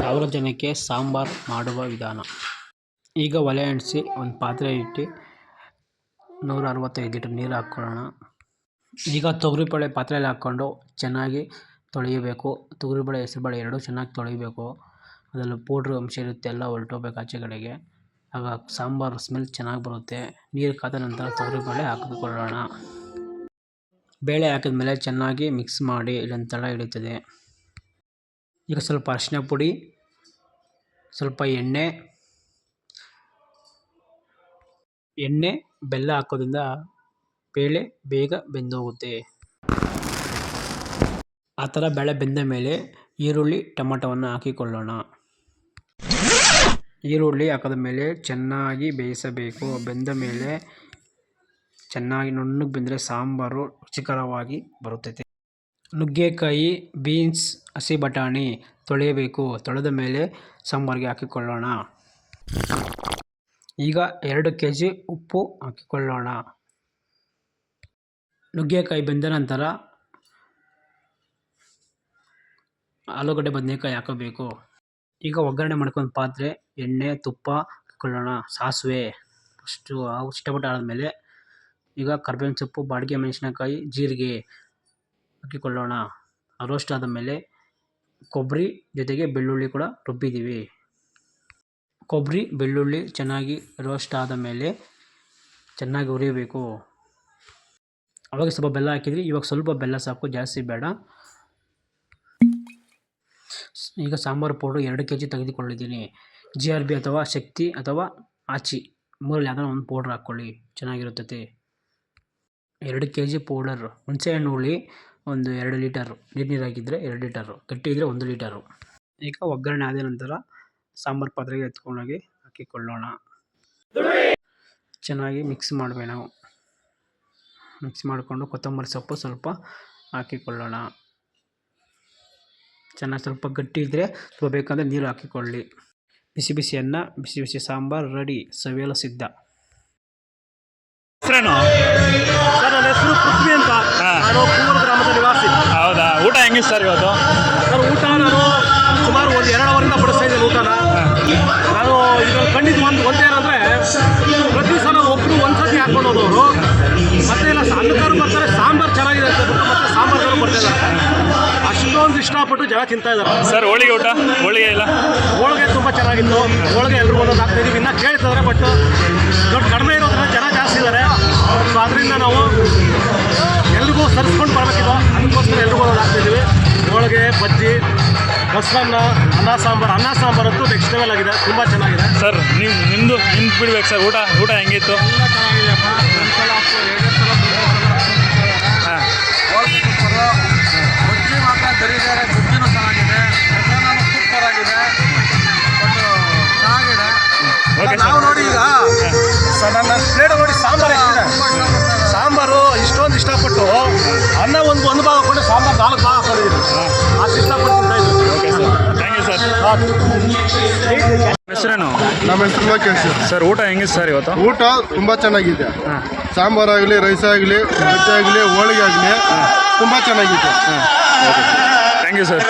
1000 ಜನಕ್ಕೆ ಸಾಂಬಾರು ಮಾಡುವ ವಿಧಾನ. ಈಗ ಒಲೆ ಅಂಟಿಸಿ ಒಂದು ಪಾತ್ರೆ ಇಟ್ಟು 165 ಲೀಟರ್ ನೀರು ಹಾಕ್ಕೊಳ್ಳೋಣ. ಈಗ ತೊಗರಿಬೇಳೆ ಪಾತ್ರೆಯಲ್ಲಿ ಹಾಕ್ಕೊಂಡು ಚೆನ್ನಾಗಿ ತೊಳೆಯಬೇಕು. ತೊಗರಿಬೇಳೆ ಹೆಸರುಬೇಳೆ ಎರಡೂ ಚೆನ್ನಾಗಿ ತೊಳಿಬೇಕು. ಅದರಲ್ಲಿ ಪೌಡ್ರ್ ಅಂಶ ಇರುತ್ತೆ, ಎಲ್ಲ ಹೊರಟೋಗ್ಬೇಕು ಆಚೆ ಕಡೆಗೆ. ಆಗ ಸಾಂಬಾರು ಸ್ಮೆಲ್ ಚೆನ್ನಾಗಿ ಬರುತ್ತೆ. ನೀರು ಕಾದ ನಂತರ ತೊಗರಿಬೇಳೆ ಹಾಕಿಕೊಳ್ಳೋಣ. ಬೇಳೆ ಹಾಕಿದ್ಮೇಲೆ ಚೆನ್ನಾಗಿ ಮಿಕ್ಸ್ ಮಾಡಿ, ಇಲ್ಲೊಂದು ತಳ ಹಿಡಿತದೆ. ಈಗ ಸ್ವಲ್ಪ ಅರಿಶಿನ ಪುಡಿ, ಸ್ವಲ್ಪ ಎಣ್ಣೆ, ಬೆಲ್ಲ ಹಾಕೋದ್ರಿಂದ ಬೇಳೆ ಬೇಗ ಬೆಂದೋಗುತ್ತೆ. ಆ ಥರ ಬೇಳೆ ಬೆಂದ ಮೇಲೆ ಈರುಳ್ಳಿ ಟೊಮಟೊವನ್ನು ಹಾಕಿಕೊಳ್ಳೋಣ. ಈರುಳ್ಳಿ ಹಾಕಿದ ಮೇಲೆ ಚೆನ್ನಾಗಿ ಬೇಯಿಸಬೇಕು. ಬೆಂದ ಮೇಲೆ ಚೆನ್ನಾಗಿ ನುಣ್ಣಗೆ ಬೆಂದರೆ ಸಾಂಬಾರು ರುಚಿಕರವಾಗಿ ಬರುತ್ತದೆ. ನುಗ್ಗೆಕಾಯಿ, ಬೀನ್ಸ್, ಹಸಿ ಬಟಾಣಿ ತೊಳೆಯಬೇಕು. ತೊಳೆದ ಮೇಲೆ ಸಾಂಬಾರಿಗೆ ಹಾಕಿಕೊಳ್ಳೋಣ. ಈಗ 2 kg ಉಪ್ಪು ಹಾಕಿಕೊಳ್ಳೋಣ. ನುಗ್ಗೆಕಾಯಿ ಬೆಂದ ನಂತರ ಆಲೂಗಡ್ಡೆ ಬದನೆಕಾಯಿ ಹಾಕಬೇಕು. ಈಗ ಒಗ್ಗರಣೆ ಮಾಡ್ಕೊಂಡು ಪಾತ್ರೆ, ಎಣ್ಣೆ, ತುಪ್ಪ ಹಾಕಿಕೊಳ್ಳೋಣ. ಸಾಸಿವೆ ಫಸ್ಟು ಇಷ್ಟಪಟ್ಟು ಆದಮೇಲೆ ಈಗ ಕರ್ಬೇವಿನ ಸೊಪ್ಪು, ಬಾಡಿಗೆ ಮೆಣಸಿನಕಾಯಿ, ಜೀರಿಗೆ ಹಾಕಿಕೊಳ್ಳೋಣ. ರೋಸ್ಟ್ ಆದಮೇಲೆ ಕೊಬ್ಬರಿ ಜೊತೆಗೆ ಬೆಳ್ಳುಳ್ಳಿ ಕೂಡ ರುಬ್ಬಿದ್ದೀವಿ. ಕೊಬ್ಬರಿ ಬೆಳ್ಳುಳ್ಳಿ ಚೆನ್ನಾಗಿ ರೋಸ್ಟ್ ಆದ ಮೇಲೆ ಚೆನ್ನಾಗಿ ಹುರಿಯಬೇಕು. ಅವಾಗ ಸ್ವಲ್ಪ ಬೆಲ್ಲ ಹಾಕಿದ್ರಿ, ಇವಾಗ ಸ್ವಲ್ಪ ಬೆಲ್ಲ ಸಾಕು, ಜಾಸ್ತಿ ಬೇಡ. ಈಗ ಸಾಂಬಾರು ಪೌಡ್ರು 2 kg ತೆಗೆದುಕೊಂಡಿದ್ದೀನಿ. GRB ಅಥವಾ ಶಕ್ತಿ ಅಥವಾ ಆಚಿ 3ರಲ್ಲಿ ಯಾವ್ದಾರ ಒಂದು ಪೌಡ್ರ್ ಹಾಕ್ಕೊಳ್ಳಿ, ಚೆನ್ನಾಗಿರುತ್ತದೆ. 2 kg ಪೌಡರ್. ಹುಣಸೆಹಣ್ಣು ಹುಳಿ ಒಂದು 2 ಲೀಟರು, ನೀರಾಗಿದ್ದರೆ 2 ಲೀಟರು, ಗಟ್ಟಿ ಇದ್ದರೆ 1 ಲೀಟರು. ಈಗ ಒಗ್ಗರಣೆ ಆದ ನಂತರ ಸಾಂಬಾರು ಪಾತ್ರೆಗೆ ಎತ್ಕೊಂಡೋಗಿ ಹಾಕಿಕೊಳ್ಳೋಣ. ಚೆನ್ನಾಗಿ ಮಿಕ್ಸ್ ಮಾಡಬೇಕು ನಾವು. ಮಿಕ್ಸ್ ಮಾಡಿಕೊಂಡು ಕೊತ್ತಂಬರಿ ಸೊಪ್ಪು ಸ್ವಲ್ಪ ಹಾಕಿಕೊಳ್ಳೋಣ. ಚೆನ್ನಾಗಿ ಸ್ವಲ್ಪ ಗಟ್ಟಿ ಇದ್ದರೆ ಸ್ವಲ್ಪ ಬೇಕಂದರೆ ನೀರು ಹಾಕಿಕೊಳ್ಳಿ. ಬಿಸಿ ಬಿಸಿ ಅನ್ನ, ಬಿಸಿ ಬಿಸಿ ಸಾಂಬಾರು ರೆಡಿ, ಸವಿಯಲು ಸಿದ್ಧ. ಹೆಸರೇನು? ಸರ್, ನನ್ನ ಹೆಸರು ಪೃಥ್ವಿ ಅಂತ. ನಾನು ಕೂವೂರು ಗ್ರಾಮದ ನಿವಾಸಿ. ಹೌದಾ? ಊಟ ಹೆಂಗಿತ್ತು ಸರ್ ಇವತ್ತು? ಸರ್, ಊಟ ನಾನು ಸುಮಾರು ಒಂದು 2 ಅವರಿಂದ ಬಡಿಸ್ತಾ ಇದ್ದೀನಿ ಊಟನ. ನಾನು ಇದರಲ್ಲಿ ಕಂಡಿದ್ದು ಒಂದೇನಂದರೆ, ಪ್ರತಿ ಸಲ ಒಬ್ಬರು ಒಂದ್ಸತಿ ಹಾಕ್ಕೊಂಡು ಹೋದವರು ಮತ್ತೆ ಇಲ್ಲ ಅನ್ನಕಾರು ಬರ್ತಾರೆ, ಸಾಂಬಾರು ಚೆನ್ನಾಗಿದೆ ಅಂತ ಬಿಟ್ಟು ಮತ್ತೆ ಸಾಂಬಾರು ಬರ್ತಾ ಅಷ್ಟೊಂದು ಇಷ್ಟಪಟ್ಟು ಜನ ತಿಂತಾ ಇದ್ದಾರೆ. ಸರ್, ಹೋಳಿಗೆ ಊಟ? ಹೋಳಿಗೆ ಇಲ್ಲ? ಹೋಳಿಗೆ ತುಂಬ ಚೆನ್ನಾಗಿತ್ತು. ಹೋಳಿಗೆ ಎಲ್ರಿಗೂ ಒಂದೊಂದು ಹಾಕ್ತಾ ಇದೀವಿ. ಇನ್ನೂ ಕೇಳ್ತಿದ್ದಾರೆ, ಬಟ್ ದೊಡ್ಡ ಕಡಿಮೆ ಇರೋದ್ರಿಂದ ಜನ ಜಾಸ್ತಿ ಇದ್ದಾರೆ. ಸೊ ಅದರಿಂದ ನಾವು ಎಲ್ರಿಗೂ ಸರಿಸ್ಕೊಂಡು ಬರಬೇಕಿದ್ದು, ಅದಕ್ಕೋಸ್ಕರ ಎಲ್ರಿಗೂ ಒಂದೊಂದು ಹಾಕ್ತಾಯಿದ್ದೀವಿ. ಹೋಳಿಗೆ, ಬಜ್ಜಿ, ಮೊಸರನ್ನ, ಅನ್ನ ಸಾಂಬಾರು ಅಂತೂ ನೆಕ್ಸ್ಟ್ ಲೆವೆಲ್ ಆಗಿದೆ, ತುಂಬ ಚೆನ್ನಾಗಿದೆ. ಸರ್, ನಿಮ್ದು ಬಿಡ್ಬೇಕು ಸರ್. ಊಟ ಹೆಂಗಿತ್ತು? ತುಂಬ ಚೆನ್ನಾಗಿದೆ. ಬಜ್ಜಿ ಮಾತ್ರ ಬರೀತಾರೆ, ಬಜ್ಜಿನೂ ಚೆನ್ನಾಗಿದೆ, ಮೊಸರನ್ನ ಸೂಪರ್ ಆಗಿದೆ, ಬಟ್ ಚೆನ್ನಾಗಿದೆ. ನಾವು ನೋಡಿ ಈಗ ನನ್ನ ಪ್ಲೇಟ್ ನೋಡಿ ಸಾಂಬಾರು ಇಷ್ಟೊಂದು ಇಷ್ಟಪಟ್ಟು ಅನ್ನ ಒಂದು ಭಾಗ ಹಾಕೊಂಡು ಸಾಂಬಾರು 4 ಭಾಗ ಹಾಕೊಂಡಿದ್ದೀನಿ. ಅಷ್ಟು ಇಷ್ಟಪಟ್ಟು ತಿಂತಾ ಇದ್ದೀನಿ. Thank you sir. ಹೆಸರೇನು? ನಮ್ಮ ಹೆಸರು ಲೋಕೇಶ್. ಸರ್, ಊಟ ಹೆಂಗಿತ್ತು ಸರ್ ಇವತ್ತು? ಊಟ ತುಂಬ ಚೆನ್ನಾಗಿದೆ. ಸಾಂಬಾರಾಗಲಿ, ರೈಸ್ ಆಗಲಿ, ಬಜ್ಜಿ ಆಗಲಿ, ಹೋಳಿಗೆ ಆಗಲಿ ತುಂಬ ಚೆನ್ನಾಗಿದೆ. Thank you sir.